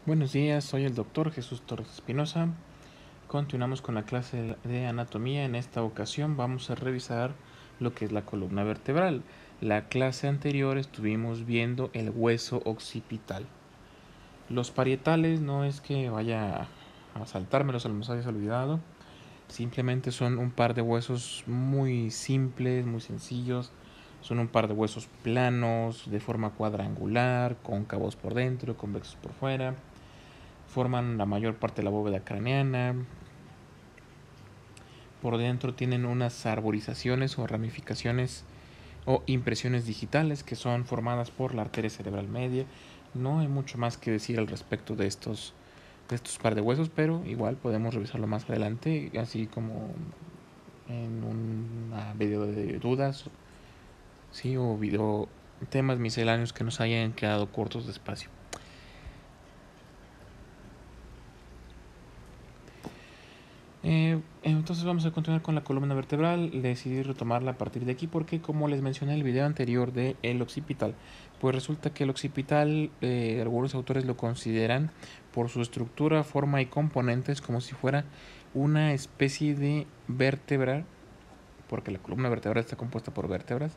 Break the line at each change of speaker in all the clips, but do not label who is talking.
Buenos días, soy el doctor Jesús Torres Espinosa. Continuamos con la clase de anatomía. En esta ocasión vamos a revisar lo que es la columna vertebral. La clase anterior estuvimos viendo el hueso occipital. Los parietales no es que vaya a saltármelos, se los hayas olvidado. Simplemente son un par de huesos muy simples, muy sencillos. Son un par de huesos planos, de forma cuadrangular, cóncavos por dentro, convexos por fuera. Forman la mayor parte de la bóveda craneana. Por dentro tienen unas arborizaciones o ramificaciones o impresiones digitales que son formadas por la arteria cerebral media. No hay mucho más que decir al respecto de estos par de huesos, pero igual podemos revisarlo más adelante, así como en un video de dudas, ¿sí? O video temas misceláneos que nos hayan quedado cortos de espacio. Entonces vamos a continuar con la columna vertebral. Decidí retomarla a partir de aquí porque, como les mencioné en el video anterior de el occipital, pues resulta que el occipital, algunos autores lo consideran por su estructura, forma y componentes como si fuera una especie de vértebra, porque la columna vertebral está compuesta por vértebras,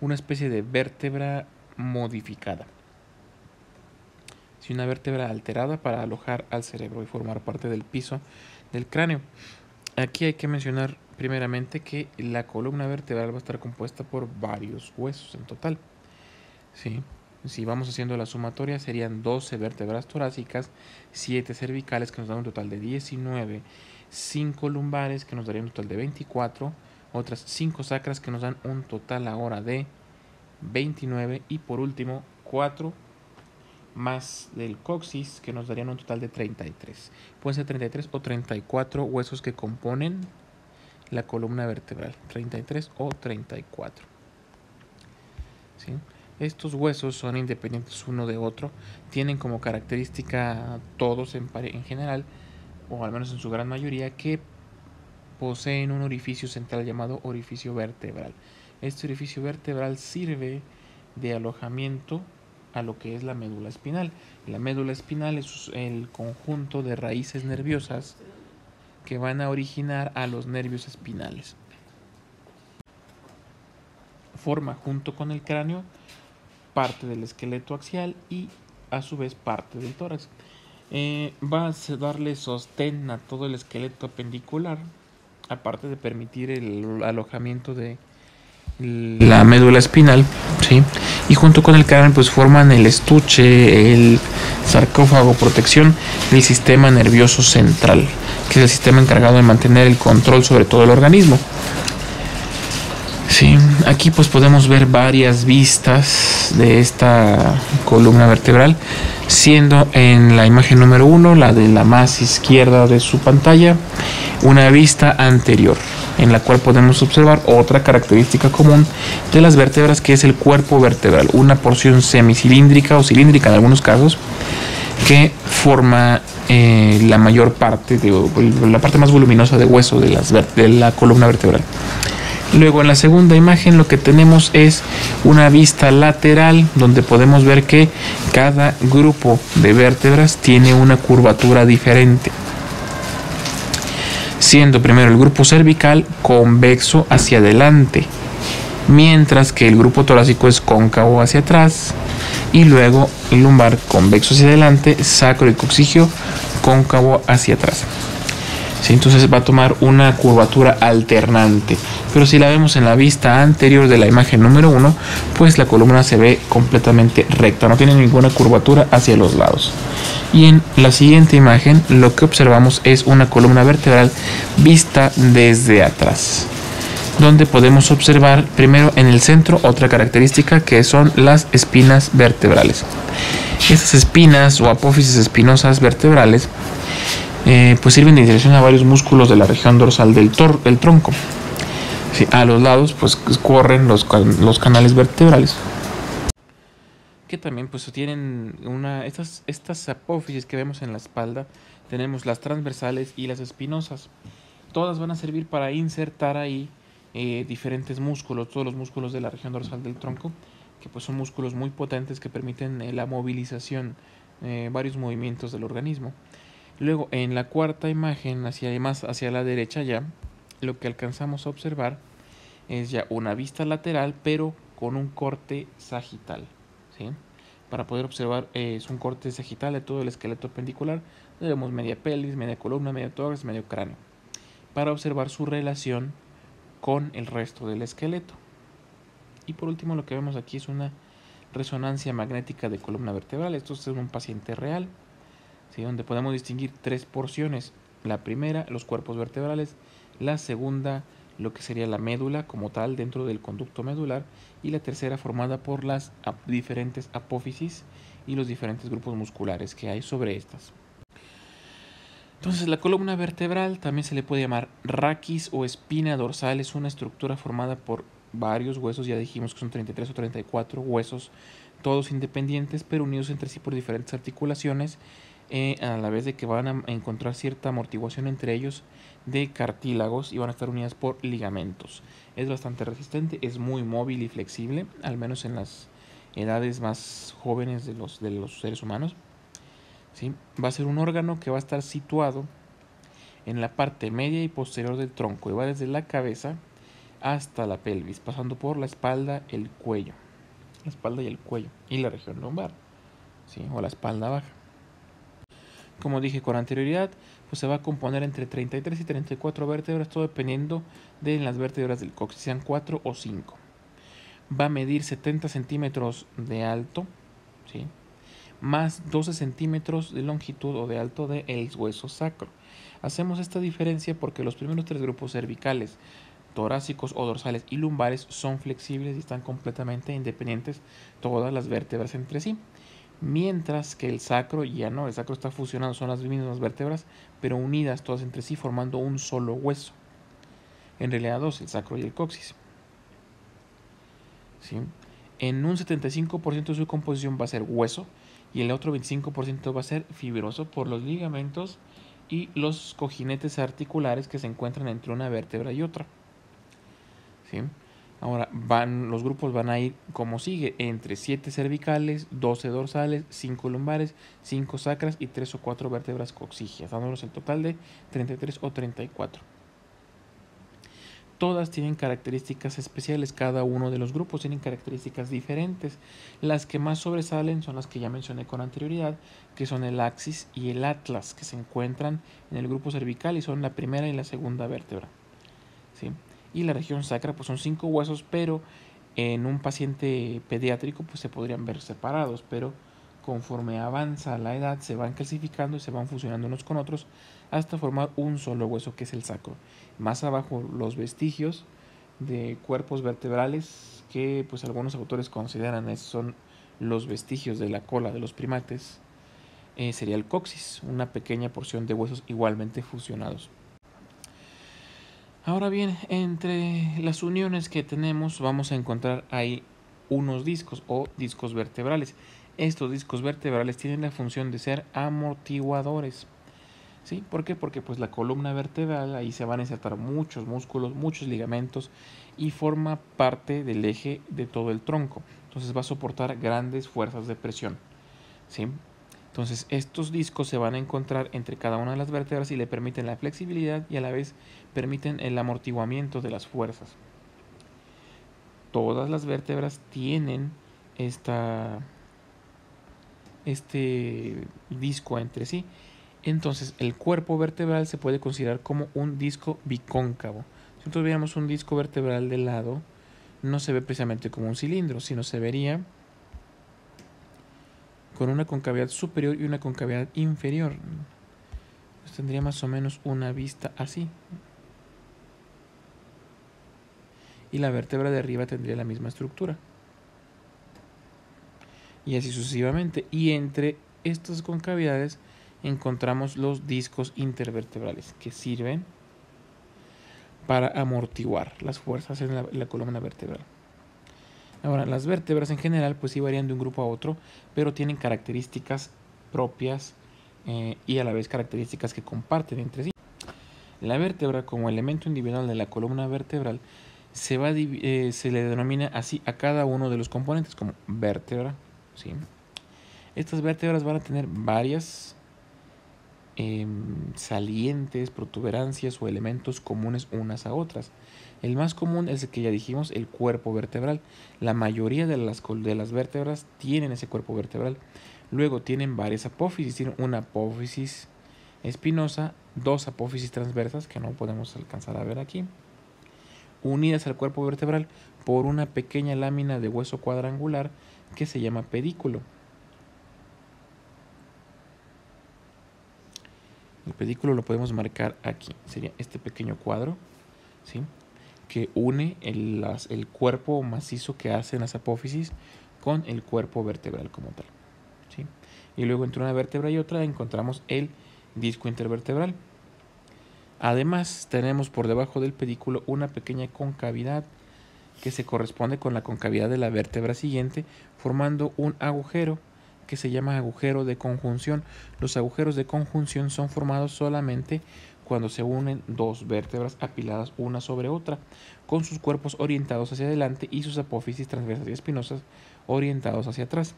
una especie de vértebra modificada. Si una vértebra alterada para alojar al cerebro y formar parte del piso del cráneo. Aquí hay que mencionar primeramente que la columna vertebral va a estar compuesta por varios huesos en total. ¿Sí? Si vamos haciendo la sumatoria, serían 12 vértebras torácicas, 7 cervicales que nos dan un total de 19, 5 lumbares que nos darían un total de 24, otras 5 sacras que nos dan un total ahora de 29 y por último 4 más del coxis que nos darían un total de 33. Pueden ser 33 o 34 huesos que componen la columna vertebral, 33 o 34. ¿Sí? Estos huesos son independientes uno de otro, tienen como característica todos en general, o al menos en su gran mayoría, que poseen un orificio central llamado orificio vertebral. Este orificio vertebral sirve de alojamiento a lo que es la médula espinal. La médula espinal es el conjunto de raíces nerviosas que van a originar a los nervios espinales. Forma junto con el cráneo parte del esqueleto axial y a su vez parte del tórax. Va a darle sostén a todo el esqueleto apendicular, aparte de permitir el alojamiento de la médula espinal, ¿sí? Y junto con el cráneo pues forman el estuche, el sarcófago, protección del sistema nervioso central, que es el sistema encargado de mantener el control sobre todo el organismo. Sí, aquí pues podemos ver varias vistas de esta columna vertebral, siendo en la imagen número 1, la de la más izquierda de su pantalla, una vista anterior, en la cual podemos observar otra característica común de las vértebras, que es el cuerpo vertebral, una porción semicilíndrica o cilíndrica en algunos casos, que forma la mayor parte, la parte más voluminosa de hueso de la columna vertebral. Luego en la segunda imagen lo que tenemos es una vista lateral, donde podemos ver que cada grupo de vértebras tiene una curvatura diferente, siendo primero el grupo cervical convexo hacia adelante, mientras que el grupo torácico es cóncavo hacia atrás, y luego el lumbar convexo hacia adelante, sacro y coxigio cóncavo hacia atrás. ¿Sí? Entonces va a tomar una curvatura alternante, pero si la vemos en la vista anterior de la imagen número 1, pues la columna se ve completamente recta, no tiene ninguna curvatura hacia los lados. Y en la siguiente imagen lo que observamos es una columna vertebral vista desde atrás, donde podemos observar primero en el centro otra característica, que son las espinas vertebrales. Estas espinas o apófisis espinosas vertebrales pues sirven de inserción a varios músculos de la región dorsal del tronco. Sí, a los lados pues corren los canales vertebrales, que también pues tienen estas apófisis que vemos en la espalda. Tenemos las transversales y las espinosas. Todas van a servir para insertar ahí diferentes músculos, todos los músculos de la región dorsal del tronco, que pues son músculos muy potentes que permiten la movilización varios movimientos del organismo. Luego, en la cuarta imagen, más hacia la derecha ya, lo que alcanzamos a observar es ya una vista lateral, pero con un corte sagital, ¿sí? Para poder observar, es un corte sagital de todo el esqueleto pendicular. Vemos media pelvis, media columna, medio tórax, medio cráneo, para observar su relación con el resto del esqueleto. Y por último, lo que vemos aquí es una resonancia magnética de columna vertebral. Esto es en un paciente real, ¿sí? Donde podemos distinguir tres porciones. La primera, los cuerpos vertebrales. La segunda, lo que sería la médula como tal dentro del conducto medular. Y la tercera, formada por las diferentes apófisis y los diferentes grupos musculares que hay sobre estas. Entonces, la columna vertebral también se le puede llamar raquis o espina dorsal. Es una estructura formada por varios huesos, ya dijimos que son 33 o 34 huesos, todos independientes, pero unidos entre sí por diferentes articulaciones, a la vez de que van a encontrar cierta amortiguación entre ellos de cartílagos y van a estar unidas por ligamentos. Es bastante resistente, es muy móvil y flexible, al menos en las edades más jóvenes de los seres humanos. ¿Sí? Va a ser un órgano que va a estar situado en la parte media y posterior del tronco y va desde la cabeza hasta la pelvis, pasando por la espalda, el cuello, la espalda y el cuello y la región lumbar, ¿sí? O la espalda baja. Como dije con anterioridad, pues se va a componer entre 33 y 34 vértebras, todo dependiendo de las vértebras del coxis, sean 4 o 5. Va a medir 70 centímetros de alto, ¿sí? Más 12 centímetros de longitud o de alto del hueso sacro. Hacemos esta diferencia porque los primeros tres grupos cervicales, torácicos o dorsales y lumbares son flexibles y están completamente independientes todas las vértebras entre sí. Mientras que el sacro ya no, el sacro está fusionado, son las mismas vértebras, pero unidas todas entre sí formando un solo hueso. En realidad dos, el sacro y el coxis. ¿Sí? En un 75% de su composición va a ser hueso y el otro 25% va a ser fibroso por los ligamentos y los cojinetes articulares que se encuentran entre una vértebra y otra. ¿Sí? Ahora los grupos van a ir como sigue: entre 7 cervicales, 12 dorsales, 5 lumbares, 5 sacras y 3 o 4 vértebras coxígeas, dándonos el total de 33 o 34. Todas tienen características especiales, cada uno de los grupos tienen características diferentes. Las que más sobresalen son las que ya mencioné con anterioridad, que son el axis y el atlas, que se encuentran en el grupo cervical y son la primera y la segunda vértebra, ¿sí? Y la región sacra pues son 5 huesos, pero en un paciente pediátrico pues se podrían ver separados, pero conforme avanza la edad se van calcificando y se van fusionando unos con otros hasta formar un solo hueso, que es el sacro. Más abajo los vestigios de cuerpos vertebrales que pues algunos autores consideran son los vestigios de la cola de los primates, sería el coxis, una pequeña porción de huesos igualmente fusionados. Ahora bien, entre las uniones que tenemos vamos a encontrar ahí unos discos o discos vertebrales. Estos discos vertebrales tienen la función de ser amortiguadores. ¿Sí? ¿Por qué? Porque pues la columna vertebral, ahí se van a insertar muchos músculos, muchos ligamentos y forma parte del eje de todo el tronco. Entonces va a soportar grandes fuerzas de presión. ¿Sí? Entonces estos discos se van a encontrar entre cada una de las vértebras y le permiten la flexibilidad y a la vez permiten el amortiguamiento de las fuerzas. Todas las vértebras tienen este disco entre sí. Entonces el cuerpo vertebral se puede considerar como un disco bicóncavo. Si nosotros viéramos un disco vertebral de lado, no se ve precisamente como un cilindro, sino se vería con una concavidad superior y una concavidad inferior. Pues tendría más o menos una vista así. Y la vértebra de arriba tendría la misma estructura. Y así sucesivamente. Y entre estas concavidades encontramos los discos intervertebrales, que sirven para amortiguar las fuerzas en la columna vertebral. Ahora, las vértebras en general pues sí varían de un grupo a otro, pero tienen características propias y a la vez características que comparten entre sí. La vértebra, como elemento individual de la columna vertebral, se le denomina así a cada uno de los componentes como vértebra, ¿sí? Estas vértebras van a tener varias salientes, protuberancias o elementos comunes unas a otras. El más común es el que ya dijimos, el cuerpo vertebral. La mayoría de las vértebras tienen ese cuerpo vertebral. Luego tienen varias apófisis. Tienen una apófisis espinosa, dos apófisis transversas que no podemos alcanzar a ver aquí, unidas al cuerpo vertebral por una pequeña lámina de hueso cuadrangular que se llama pedículo. El pedículo lo podemos marcar aquí. Sería este pequeño cuadro, ¿sí?, que une el cuerpo macizo que hacen las apófisis con el cuerpo vertebral como tal, ¿sí? Y luego entre una vértebra y otra encontramos el disco intervertebral. Además, tenemos por debajo del pedículo una pequeña concavidad que se corresponde con la concavidad de la vértebra siguiente, formando un agujero que se llama agujero de conjunción. Los agujeros de conjunción son formados solamente cuando se unen dos vértebras apiladas una sobre otra, con sus cuerpos orientados hacia adelante y sus apófisis transversas y espinosas orientados hacia atrás.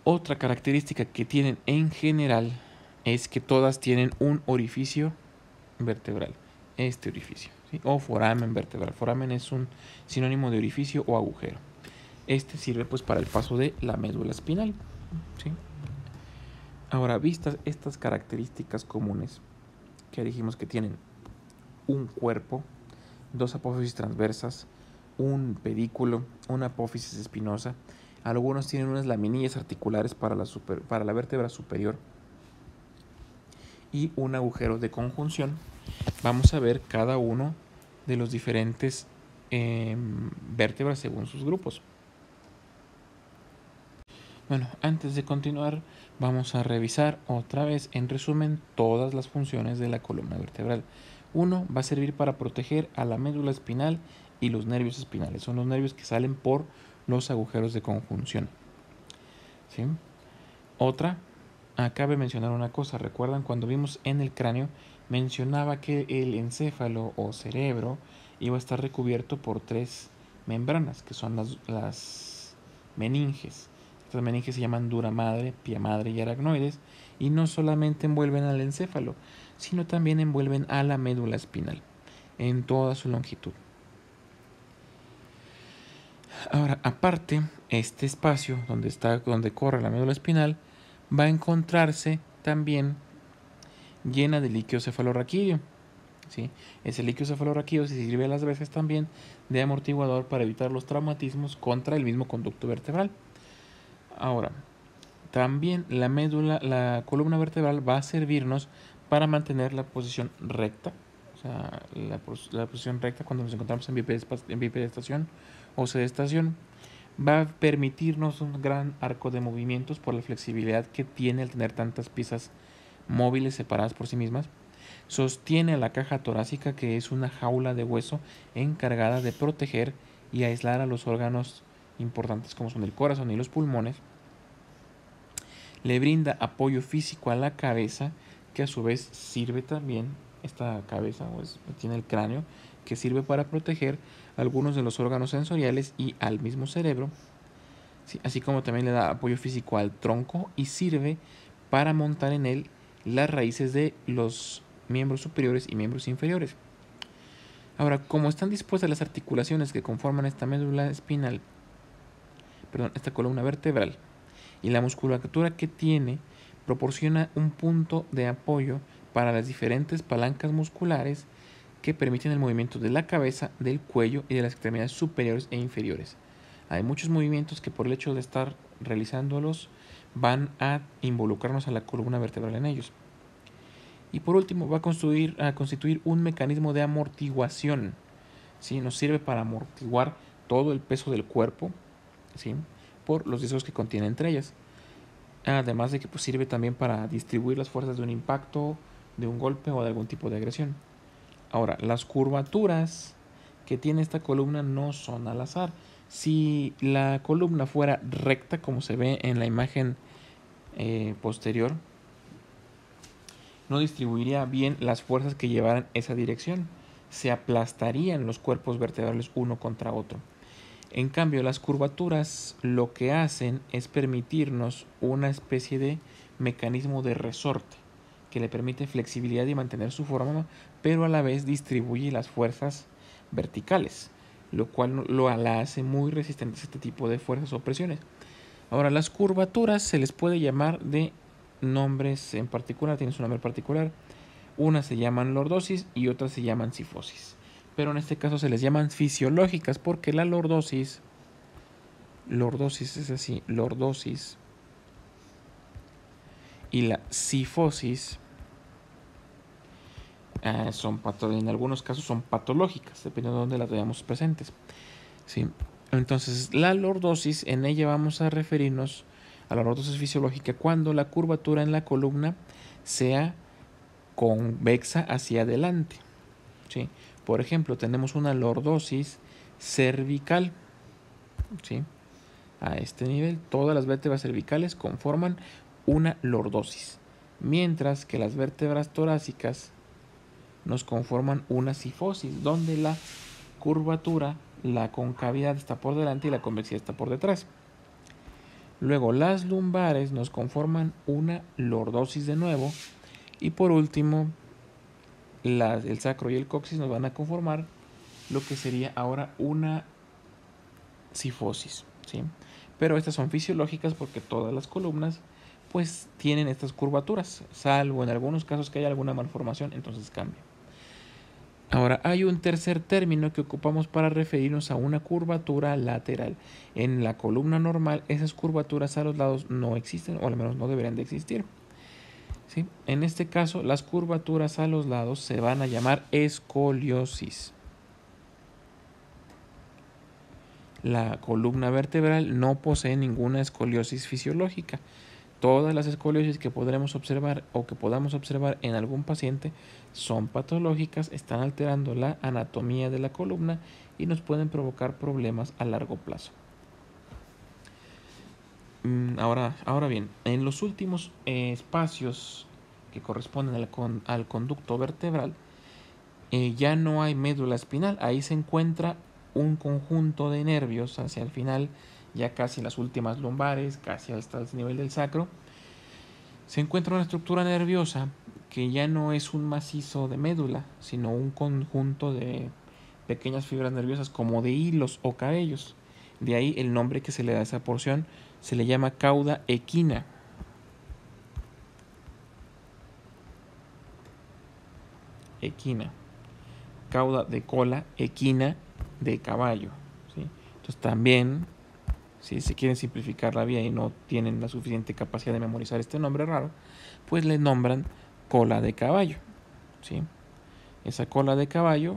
Otra característica que tienen en general es que todas tienen un orificio vertebral, este orificio, ¿sí?, o foramen vertebral. Foramen es un sinónimo de orificio o agujero. Este sirve pues para el paso de la médula espinal, ¿sí? Ahora, vistas estas características comunes, que dijimos que tienen un cuerpo, dos apófisis transversas, un pedículo, una apófisis espinosa, algunos tienen unas laminillas articulares para la vértebra superior y un agujero de conjunción. Vamos a ver cada uno de los diferentes vértebras según sus grupos. Bueno, antes de continuar, vamos a revisar otra vez, en resumen, todas las funciones de la columna vertebral. 1 va a servir para proteger a la médula espinal y los nervios espinales. Son los nervios que salen por los agujeros de conjunción, ¿sí? Otra, cabe mencionar una cosa. ¿Recuerdan cuando vimos en el cráneo? Mencionaba que el encéfalo o cerebro iba a estar recubierto por 3 membranas, que son las meninges. Estas meninges se llaman dura madre, pia madre y aracnoides, y no solamente envuelven al encéfalo, sino también envuelven a la médula espinal en toda su longitud. Ahora, aparte, este espacio donde corre la médula espinal va a encontrarse también llena de líquido cefalorraquídeo, ¿sí? Ese líquido cefalorraquídeo se sirve a las veces también de amortiguador para evitar los traumatismos contra el mismo conducto vertebral. Ahora, también la columna vertebral va a servirnos para mantener la posición recta, o sea, la posición recta cuando nos encontramos en bipedestación o sedestación. Va a permitirnos un gran arco de movimientos por la flexibilidad que tiene al tener tantas piezas móviles separadas por sí mismas. Sostiene a la caja torácica, que es una jaula de hueso encargada de proteger y aislar a los órganos importantes como son el corazón y los pulmones. Le brinda apoyo físico a la cabeza, que a su vez sirve también, esta cabeza tiene el cráneo, que sirve para proteger algunos de los órganos sensoriales y al mismo cerebro, ¿sí? Así como también le da apoyo físico al tronco y sirve para montar en él las raíces de los miembros superiores y miembros inferiores. Ahora, como están dispuestas las articulaciones que conforman esta médula espinal, esta columna vertebral, y la musculatura que tiene proporciona un punto de apoyo para las diferentes palancas musculares que permiten el movimiento de la cabeza, del cuello y de las extremidades superiores e inferiores. Hay muchos movimientos que por el hecho de estar realizándolos van a involucrarnos a la columna vertebral en ellos. Y por último va a constituir un mecanismo de amortiguación, ¿sí? Nos sirve para amortiguar todo el peso del cuerpo, ¿sí?, por los discos que contiene entre ellas. Además de que pues, sirve también para distribuir las fuerzas de un impacto, de un golpe o de algún tipo de agresión. Ahora, las curvaturas que tiene esta columna no son al azar. Si la columna fuera recta, como se ve en la imagen posterior, no distribuiría bien las fuerzas que llevaran esa dirección. Se aplastarían los cuerpos vertebrales uno contra otro. En cambio, las curvaturas lo que hacen es permitirnos una especie de mecanismo de resorte que le permite flexibilidad y mantener su forma, pero a la vez distribuye las fuerzas verticales, lo cual la hace muy resistente a este tipo de fuerzas o presiones. Ahora, las curvaturas se les puede llamar de nombres en particular, tienen su nombre particular. Unas se llaman lordosis y otras se llaman sifosis. Pero en este caso se les llaman fisiológicas porque la lordosis es así, lordosis, y la sifosis en algunos casos son patológicas, dependiendo de dónde las veamos presentes. ¿Sí? Entonces, la lordosis, en ella vamos a referirnos a la lordosis fisiológica cuando la curvatura en la columna sea convexa hacia adelante. ¿Sí? Por ejemplo, tenemos una lordosis cervical. ¿Sí? A este nivel, todas las vértebras cervicales conforman una lordosis, mientras que las vértebras torácicas nos conforman una sifosis, donde la curvatura, la concavidad está por delante y la convexidad está por detrás. Luego las lumbares nos conforman una lordosis de nuevo. Y por último, el sacro y el coxis nos van a conformar lo que sería ahora una sifosis, ¿sí? Pero estas son fisiológicas porque todas las columnas pues tienen estas curvaturas, salvo en algunos casos que haya alguna malformación, entonces cambia. Ahora, hay un tercer término que ocupamos para referirnos a una curvatura lateral. En la columna normal, esas curvaturas a los lados no existen, o al menos no deberían de existir. ¿Sí? En este caso, las curvaturas a los lados se van a llamar escoliosis. La columna vertebral no posee ninguna escoliosis fisiológica. Todas las escoliosis que podremos observar o que podamos observar en algún paciente son patológicas, están alterando la anatomía de la columna y nos pueden provocar problemas a largo plazo. Ahora bien, en los últimos espacios que corresponden al conducto vertebral, ya no hay médula espinal, ahí se encuentra un conjunto de nervios hacia el final, ya casi en las últimas lumbares, casi hasta el nivel del sacro. Se encuentra una estructura nerviosa que ya no es un macizo de médula, sino un conjunto de pequeñas fibras nerviosas como de hilos o cabellos. De ahí el nombre que se le da a esa porción se le llama cauda equina. Equina. Cauda de cola, equina de caballo. ¿Sí? Entonces también, si se quieren simplificar la vía y no tienen la suficiente capacidad de memorizar este nombre raro, pues le nombran cola de caballo. ¿Sí? Esa cola de caballo,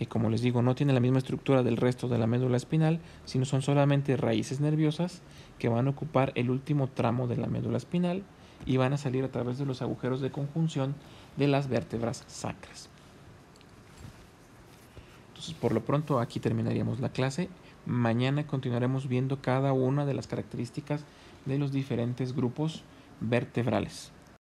como les digo, no tiene la misma estructura del resto de la médula espinal, sino son solamente raíces nerviosas que van a ocupar el último tramo de la médula espinal y van a salir a través de los agujeros de conjunción de las vértebras sacras. Entonces, por lo pronto, aquí terminaríamos la clase. Mañana continuaremos viendo cada una de las características de los diferentes grupos vertebrales.